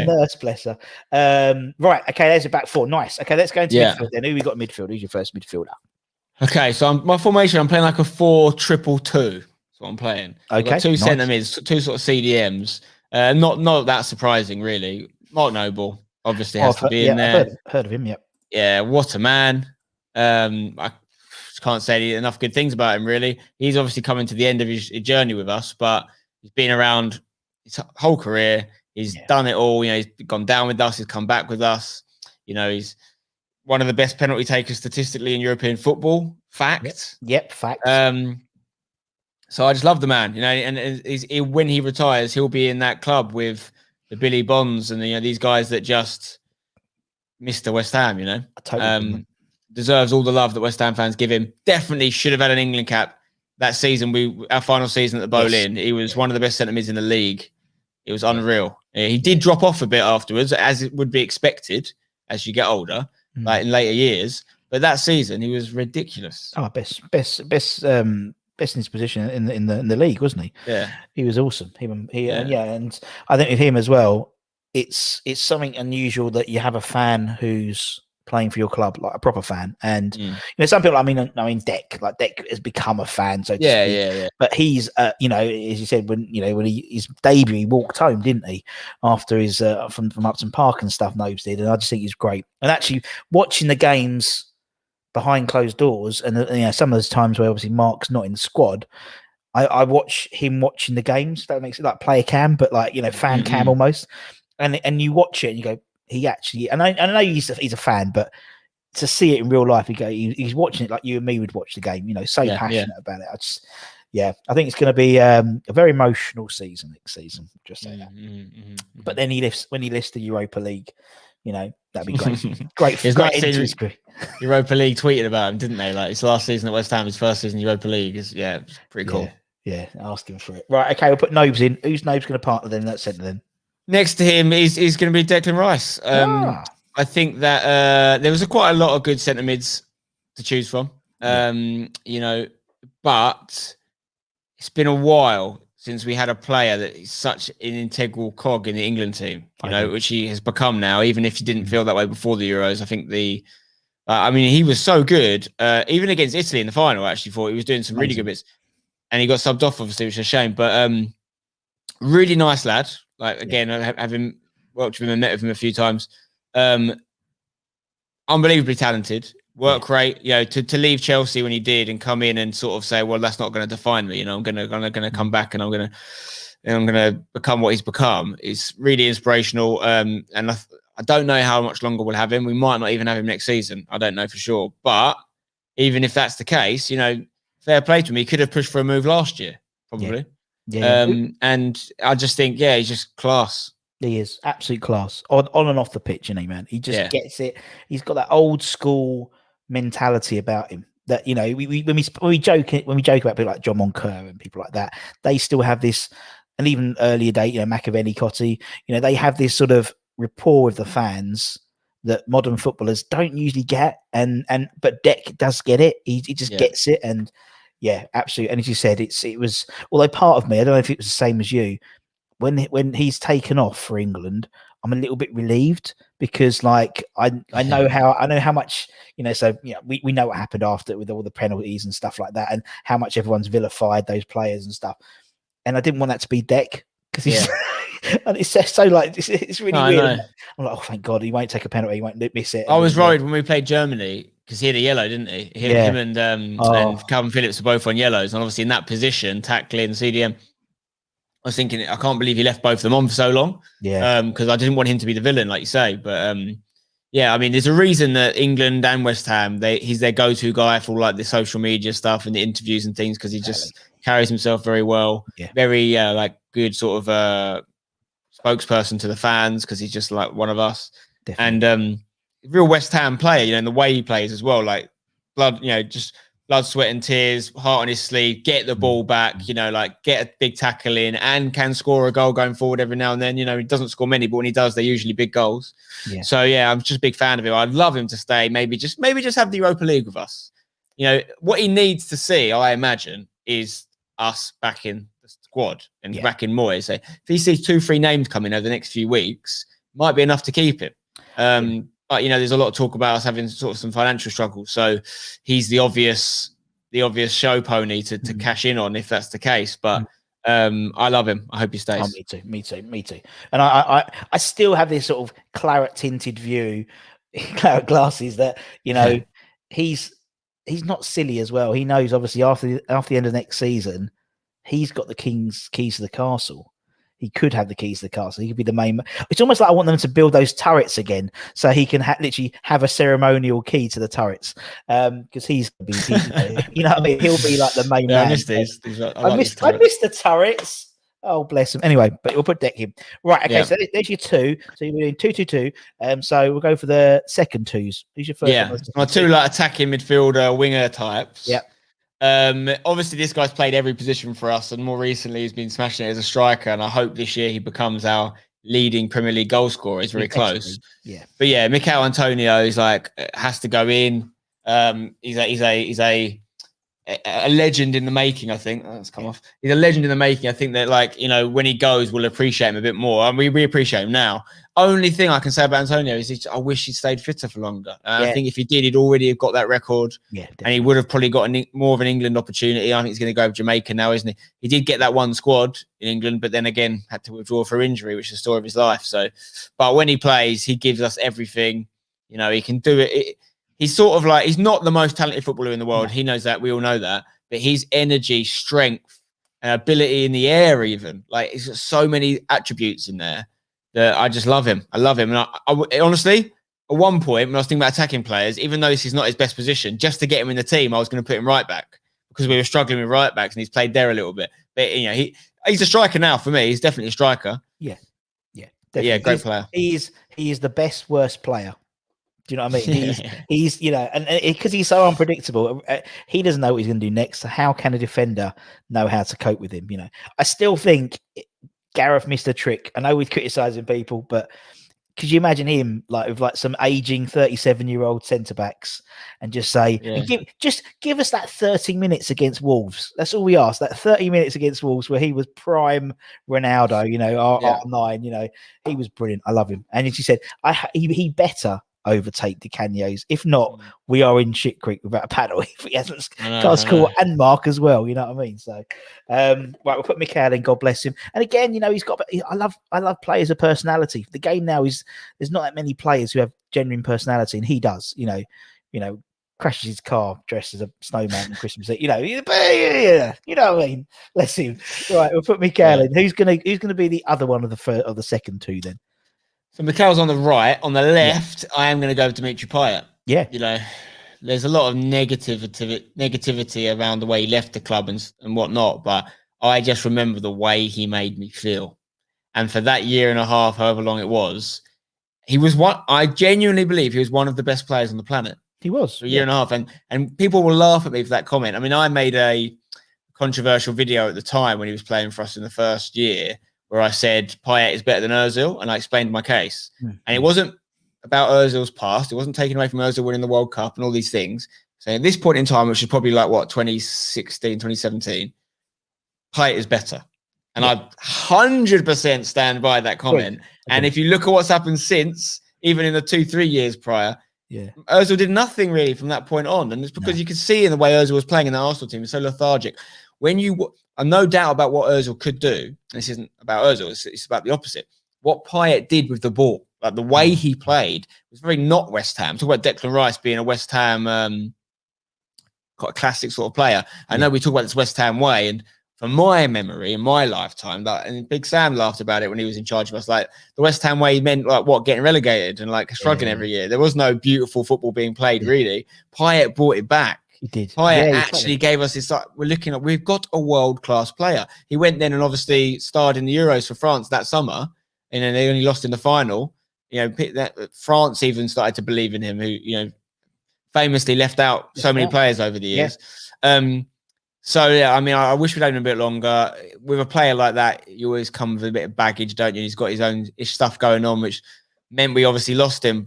nurse, bless her. Right, okay, there's a back four. Nice. Okay, let's go into midfield then. Who we got midfield? Who's your first midfielder? Okay, so my formation, I'm playing like a 4-2-2. That's what I'm playing. Okay, two centre mids, two sort of CDMs. Not that surprising, really. Mark Noble obviously has to be in there. I've heard of him. Yep. Yeah, what a man. I can't say enough good things about him. Really, he's obviously coming to the end of his journey with us, but he's been around his whole career. He's done it all. He's gone down with us. He's come back with us. He's one of the best penalty takers statistically in European football. Fact. Yep. Fact. So I just love the man, and when he retires, he'll be in that club with the Billy Bonds and these guys that just Mr. West Ham. I totally deserves all the love that West Ham fans give him. Definitely should have had an England cap that season. Our final season at the Boleyn. He was one of the best centre mids in the league. It was unreal. He did drop off a bit afterwards, as it would be expected as you get older. Like in later years, but that season he was ridiculous. Oh, best in his position in the league, wasn't he? Yeah, he was awesome. And I think with him as well, it's something unusual that you have a fan who's playing for your club, like a proper fan. And some people, I mean, Deck has become a fan, so to speak. Yeah. But he's, as you said, when his debut, he walked home, didn't he? After his from Upton Park and stuff, Nobes did, and I just think he's great. And actually, watching the games behind closed doors, and some of those times where obviously Mark's not in the squad, I watch him watching the games. That makes it like player cam, but fan cam almost. And you watch it and you go, he actually, and I know he's a fan, but to see it in real life, he's watching it like you and me would watch the game. You know, so passionate about it. I think it's going to be a very emotional season next season. Just say that. But then when he lifts the Europa League, you know, that'd be great. Great end to his career. Europa League tweeted about him, didn't they? Like his last season at West Ham, his first season Europa League is pretty cool. Yeah, asking for it. Right, okay, we'll put Nobes in. Who's Nobes going to partner then? That centre then. Next to him is going to be Declan Rice. I think that there was quite a lot of good centre mids to choose from. You know, but it's been a while since we had a player that is such an integral cog in the England team, which he has become now, even if he didn't feel that way before the Euros. I think he was so good, even against Italy in the final, I actually thought he was doing some really good bits. And he got subbed off, obviously, which is a shame. But really nice lad. Like, again, having worked with him and met with him a few times. Unbelievably talented. Work rate, to leave Chelsea when he did and come in and sort of say, well, that's not going to define me. I'm going to come back and I'm going to become what he's become. It's really inspirational. And I don't know how much longer we'll have him. We might not even have him next season. I don't know for sure. But even if that's the case, fair play to him. He could have pushed for a move last year, probably. And I just think, he's just class. He is absolute class on and off the pitch, man. He just gets it. He's got that old school mentality about him that when we joke about people like John Moncur and people like that, they still have this, and even earlier date, Machiavelli, Cotti, they have this sort of rapport with the fans that modern footballers don't usually get, but Dec does get it. He just gets it, and absolutely. And as you said, it was, although part of me, I don't know if it was the same as you, when he's taken off for England, I'm a little bit relieved because I know how much, so we know what happened after with all the penalties and stuff like that, and how much everyone's vilified those players and stuff. And I didn't want that to be Dec because he's and it's so it's really weird. I'm like, oh, thank God he won't take a penalty, he won't miss it. I was worried when we played Germany because he had a yellow, didn't he? Him and Calvin Phillips were both on yellows, and obviously in that position, tackling CDM. I was thinking, I can't believe he left both of them on for so long. Because I didn't want him to be the villain, like you say. But there's a reason that England and West Ham, he's their go-to guy for all the social media stuff and the interviews and things, because he just carries himself very well. Very good sort of spokesperson to the fans, because he's just like one of us. Definitely. And real West Ham player, and the way he plays as well, like blood, just blood, sweat and tears, heart on his sleeve, get the ball back, get a big tackle in, and can score a goal going forward every now and then. He doesn't score many, but when he does, they're usually big goals. So I'm just a big fan of him. I'd love him to stay, maybe just have the Europa League with us. What he needs to see, I imagine, is us back in the squad and back in Moyes. So if he sees 2-3 names coming over the next few weeks, might be enough to keep him. But there's a lot of talk about us having sort of some financial struggles. So he's the obvious show pony to cash in on if that's the case. But I love him. I hope he stays. Oh, me too. And I still have this sort of claret tinted view, claret glasses that he's not silly as well. He knows obviously after the end of next season, he's got the keys to the castle. He could have the keys to the castle. He could be the main. It's almost like I want them to build those turrets again, so he can literally have a ceremonial key to the turrets. Because he's, what I mean. He'll be like the main man. I missed these. I missed the turrets. Oh, bless him. Anyway, but we'll put Dec in. Right. Okay. So there's your two. So you're doing 2-2-2. So we'll go for the second twos. Who's your first? Yeah, my two attacking midfielder winger types. Yep. Obviously this guy's played every position for us, and more recently he's been smashing it as a striker, and I hope this year he becomes our leading Premier League goal scorer. He's very close. But Mikel Antonio is has to go in. He's a legend in the making, I think. Oh, that's come off. He's a legend in the making. I think that when he goes, we'll appreciate him a bit more, and we appreciate him now. Only thing I can say about Antonio is I wish he stayed fitter for longer. I think if he did, he'd already have got that record. And he would have probably got more of an England opportunity. I think he's going to go with Jamaica now, isn't he? He did get that one squad in England, but then again had to withdraw for injury, which is the story of his life. So, but when he plays, he gives us everything. He can do it. He's sort of he's not the most talented footballer in the world. He knows that. We all know that. But his energy, strength, and ability in the air, even he's got so many attributes in there that I just love him. I love him. And I honestly, at one point when I was thinking about attacking players, even though this is not his best position, just to get him in the team, I was going to put him right back because we were struggling with right backs and he's played there a little bit. But he's a striker now for me. He's definitely a striker. Yeah, definitely. Yeah, great player. He is the best worst player. Do you know what I mean? He's and because he's so unpredictable, he doesn't know what he's going to do next. So how can a defender know how to cope with him? I still think Gareth missed a trick. I know we're criticising people, but could you imagine him with some aging 37-year-old centre backs and just say, give us that 30 minutes against Wolves? That's all we ask. That 30 minutes against Wolves where he was prime Ronaldo, R9, he was brilliant. I love him. And as you said, he better overtake De Caneo's. If not, we are in shit creek without a paddle. If he hasn't score and mark as well, you know what I mean? So, right, we'll put Mikel in. God bless him. And again, he's got. I love players of personality. The game now there's not that many players who have genuine personality, and he does. Crashes his car dressed as a snowman on Christmas. You know what I mean. Bless him. Right, we'll put Mikel in. Who's gonna be the other one of the second two then? So Mikel's on the right. On the left, I am going to go with Dimitri Payet. Yeah. There's a lot of negativity around the way he left the club and whatnot, but I just remember the way he made me feel. And for that year and a half, however long it was, he was I genuinely believe he was one of the best players on the planet. He was. For a year and a half. And people will laugh at me for that comment. I mean, I made a controversial video at the time when he was playing for us in the first year, where I said Payet is better than Ozil, and I explained my case. And it wasn't about Ozil's past. It wasn't taken away from Ozil winning the World Cup and all these things. So at this point in time, which is probably 2016, 2017, Payet is better. And I 100% stand by that comment. Okay. And if you look at what's happened since, even in the 2-3 years prior, Ozil did nothing really from that point on. And it's because you could see in the way Ozil was playing in the Arsenal team, it's so lethargic. When no doubt about what Ozil could do. This isn't about Ozil. It's about the opposite. What Payet did with the ball, like the way he played, was very not West Ham. Talk about Declan Rice being a West Ham, quite a classic sort of player. I know we talk about this West Ham way, and from my memory, in my lifetime, and Big Sam laughed about it when he was in charge of us. Like the West Ham way meant getting relegated and struggling every year. There was no beautiful football being played really. Payet brought it back. He did. Payet actually gave us this. We've got a world-class player. He went then and obviously starred in the Euros for France that summer, and then they only lost in the final. France even started to believe in him, who famously left out so many players over the years. I wish we'd had him a bit longer. With a player like that, you always come with a bit of baggage, don't you? He's got his own stuff going on, which meant we obviously lost him,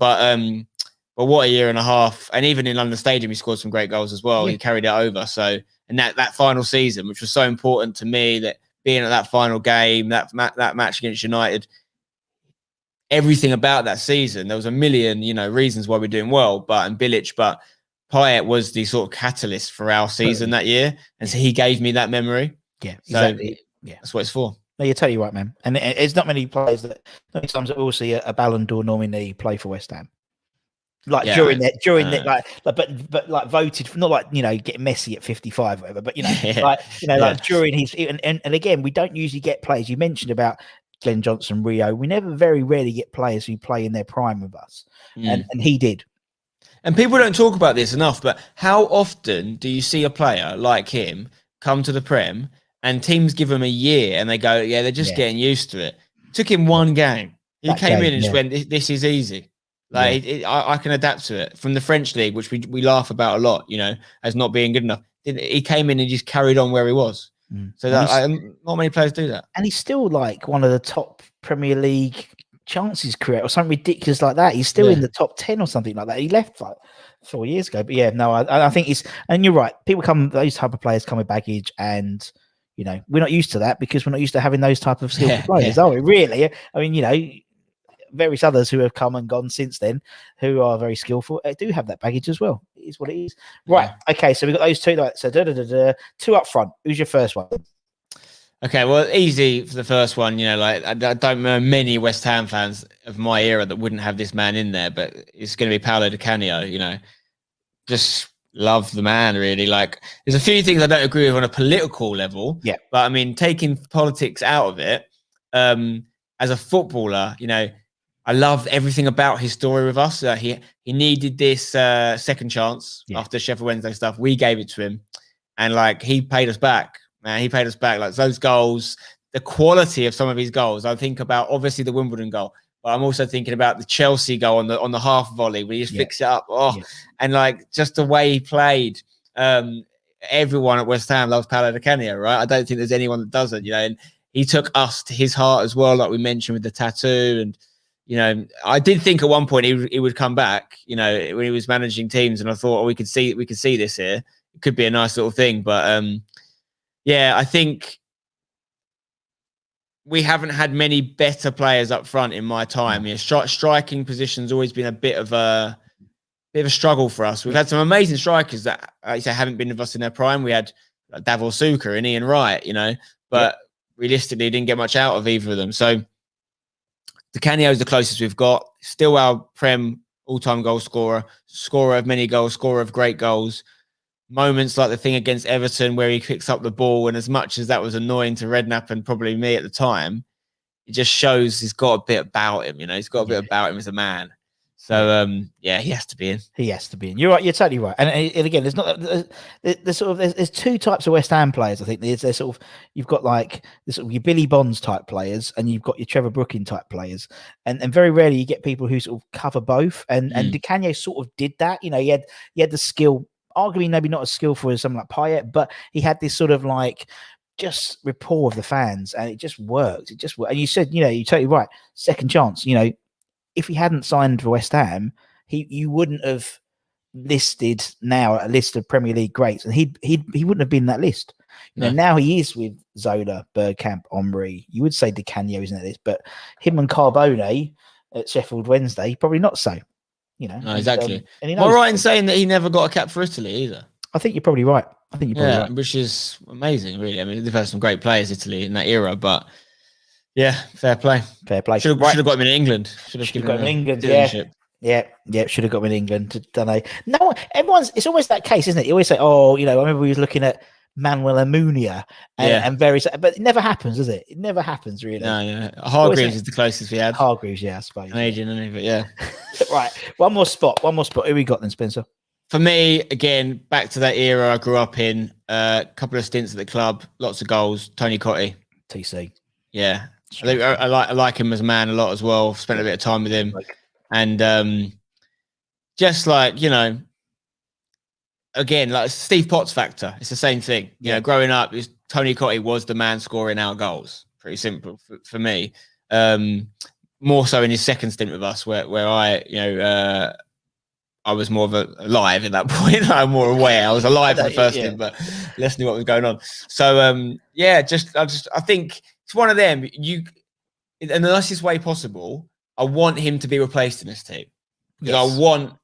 But what a year and a half. And even in London Stadium, he scored some great goals as well. He carried it over. So, and that final season, which was so important to me, that being at that final game, that match against United, everything about that season, there was a million, reasons why we're doing well, and Bilic, but Payet was the sort of catalyst for our season that year. And so he gave me that memory. Yeah, exactly. So that's what it's for. No, you're totally right, man. And it's not many players that, many times we'll see a Ballon d'Or nominee play for West Ham. During that, but voted for, not getting Messi at 55 or whatever, but during his, and again, we don't usually get players. You mentioned about Glenn Johnson, Rio. We very rarely get players who play in their prime with us, and he did. And people don't talk about this enough, but how often do you see a player like him come to the Prem and teams give him a year and they go, they're just getting used to it. Took him one game. He came in and just went, this is easy. I can adapt to it. From the French league, which we laugh about a lot, as not being good enough. He came in and just carried on where he was. So not many players do that. And he's still one of the top Premier League chances creator or something ridiculous like that. He's still in the top 10 or something like that. He left 4 years ago. But I think and you're right. Those type of players come with baggage, and we're not used to that because we're not used to having those type of skillful players, are we? Really? I mean, various others who have come and gone since then, who are very skillful, do have that baggage as well. It is what it is. Right. Okay. So we've got those two. So two up front. Who's your first one? Okay. Well, easy for the first one. I don't know many West Ham fans of my era that wouldn't have this man in there, but it's going to be Paulo De Caneo. Just love the man, really. There's a few things I don't agree with on a political level. Yeah. But I mean, taking politics out of it, as a footballer, I love everything about his story with us. He needed this second chance after Sheffield Wednesday stuff. We gave it to him, and like he paid us back. Man, he paid us back. Like those goals, the quality of some of his goals. I think about obviously the Wimbledon goal, but I'm also thinking about the Chelsea goal on the half volley where he just flicks it up. And like just the way he played. Everyone at West Ham loves Paulo De Caneo, right? I don't think there's anyone that doesn't, and he took us to his heart as well, like we mentioned with the tattoo. And I did think at one point he would come back, when he was managing teams, and I thought, we could see this here. It could be a nice little thing, but I think we haven't had many better players up front in my time. Striking position's always been a bit of a struggle for us. We've had some amazing strikers that haven't been with us in their prime. We had Davor Suker and Ian Wright, but realistically didn't get much out of either of them. So De Caneo is the closest we've got. Still our Prem all-time goal scorer of many goals, scorer of great goals. Moments like the thing against Everton where he picks up the ball, and as much as that was annoying to Redknapp and probably me at the time, it just shows he's got a bit about him. He's got a bit about him as a man. So he has to be in. He has to be in. You're right. You're totally right. And again, there's two types of West Ham players. I think there's sort of, you've got like this sort of your Billy Bonds type players, and you've got your Trevor Brooking type players, and very rarely you get people who sort of cover both. And De Caneo sort of did that. He had the skill, arguably maybe not as skillful as someone like Payet, but he had this sort of like just rapport with the fans, and it just worked. And you said, you're totally right. Second chance, if he hadn't signed for West Ham, you wouldn't have listed now a list of Premier League greats, and he wouldn't have been in that list. Now he is with Zola, Bergkamp, Omri. You would say De Caneo isn't that list, but him and Carbone at Sheffield Wednesday probably not so. No, exactly. Am I right in saying that he never got a cap for Italy either? I think you're probably right. Right. Which is amazing, really. I mean, they've had some great players, Italy, in that era, but. Yeah, fair play. Should have got him in England. Should have got him in England. Yeah. Should have got him in England. Don't know. No, it's always that case, isn't it? You always say, I remember we was looking at Manuel Amunia and various, but it never happens, does it? It never happens, really. No. Hargreaves is the closest we had. Hargreaves, I suppose. Canadian, isn't he? But Right. One more spot. Who we got then, Spencer? For me, again, back to that era I grew up in. A couple of stints at the club, lots of goals. Tony Cottee. TC. Yeah. I like him as a man a lot as well. Spent a bit of time with him, and just like again, like Steve Potts factor. It's the same thing. Growing up, Tony Cottee was the man scoring our goals. Pretty simple for me. More so in his second stint with us, where I was more of alive at that point. I'm more aware. I was alive for the first stint, but less knew what was going on. So I think. It's one of them. In the nicest way possible, I want him to be replaced in this team. Because I want,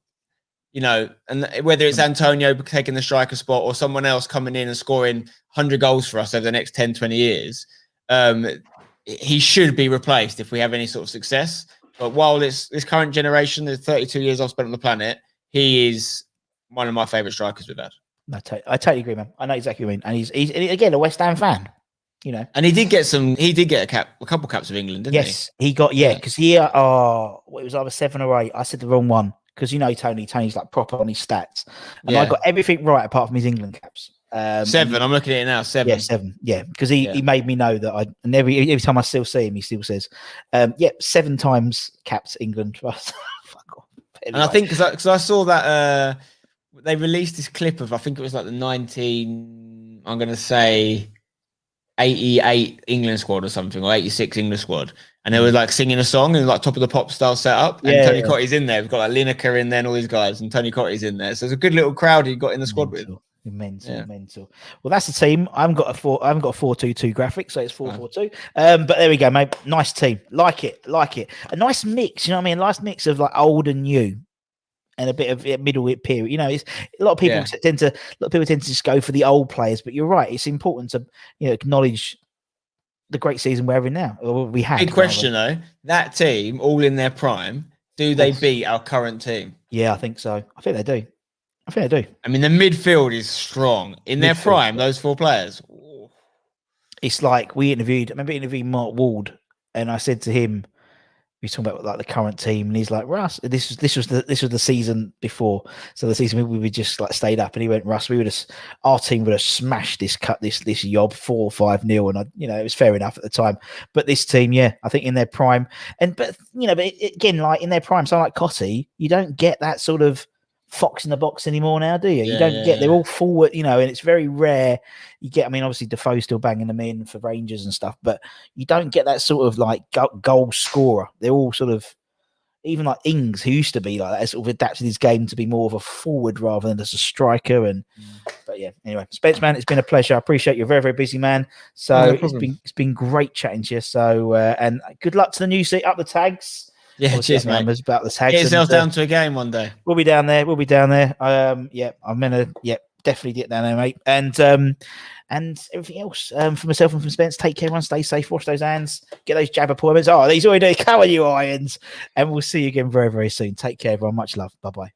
and whether it's Antonio taking the striker spot or someone else coming in and scoring 100 goals for us over the next 10, 20 years, he should be replaced if we have any sort of success. But while this current generation, the 32 years I've spent on the planet, he is one of my favourite strikers we've had. I totally agree, man. I know exactly what you mean. And he's again, a West Ham fan. And he did get a couple caps of England, didn't he? Yes, he got, because it was either 7 or 8. I said the wrong one because Tony's like proper on his stats, and I got everything right apart from his England caps. 7. I'm looking at it now. 7. Yeah, 7. Yeah, because he made me know that and every time I still see him, he still says, 7 times capped England. Fuck off. Anyway. And I think because I saw that they released this clip of, I think it was like the I'm going to say 88 England squad or something, or 86 English squad, and they were like singing a song in like Top of the Pop style setup, and Tony Cottee's in there. We've got like Lineker in there and all these guys, and Tony Cottee's in there. So it's a good little crowd he got in the squad with. Mental. Well, that's the team. I haven't got a 4-2-2 graphic, so it's 4-4-2. But there we go, mate. Nice team. Like it. A nice mix. You know what I mean? A nice mix of like old and new. And a bit of middle period, it's a lot of people tend to just go for the old players, but you're right. It's important to acknowledge the great season we're having now. Or we had. Big question though. That team, all in their prime, do they beat our current team? Yeah, I think so. I think they do. I mean, the midfield is strong in their prime. Those 4 players. Ooh. It's like I remember interviewing Mark Ward, and I said to him, we talking about like the current team, and he's like, Russ, this was the season before. So the season we would just like stayed up, and he went, Russ, our team would have smashed this yob 4 or 5-0, and it was fair enough at the time. But this team, yeah, I think in their prime, but again, like in their prime, someone like COYI, you don't get that sort of fox in the box anymore now, do you? You don't get they're all forward, and it's very rare. You get, obviously Defoe's still banging them in for Rangers and stuff, but you don't get that sort of like goal scorer. They're all sort of, even like Ings, who used to be like that, has sort of adapted his game to be more of a forward rather than just a striker. But yeah, anyway, Spence, man, it's been a pleasure. I appreciate you're a very, very busy man. So it's been great chatting to you. So and good luck to the new seat, up the tags. Yeah, cheers, mate. About the tags. Get yourself down to a game one day. We'll be down there. I'm gonna definitely get down there, mate. And everything else for myself and from Spence. Take care, everyone. Stay safe. Wash those hands. Get those jab appointments. He's already doing. Come on, you irons. And we'll see you again very, very soon. Take care, everyone. Much love. Bye bye.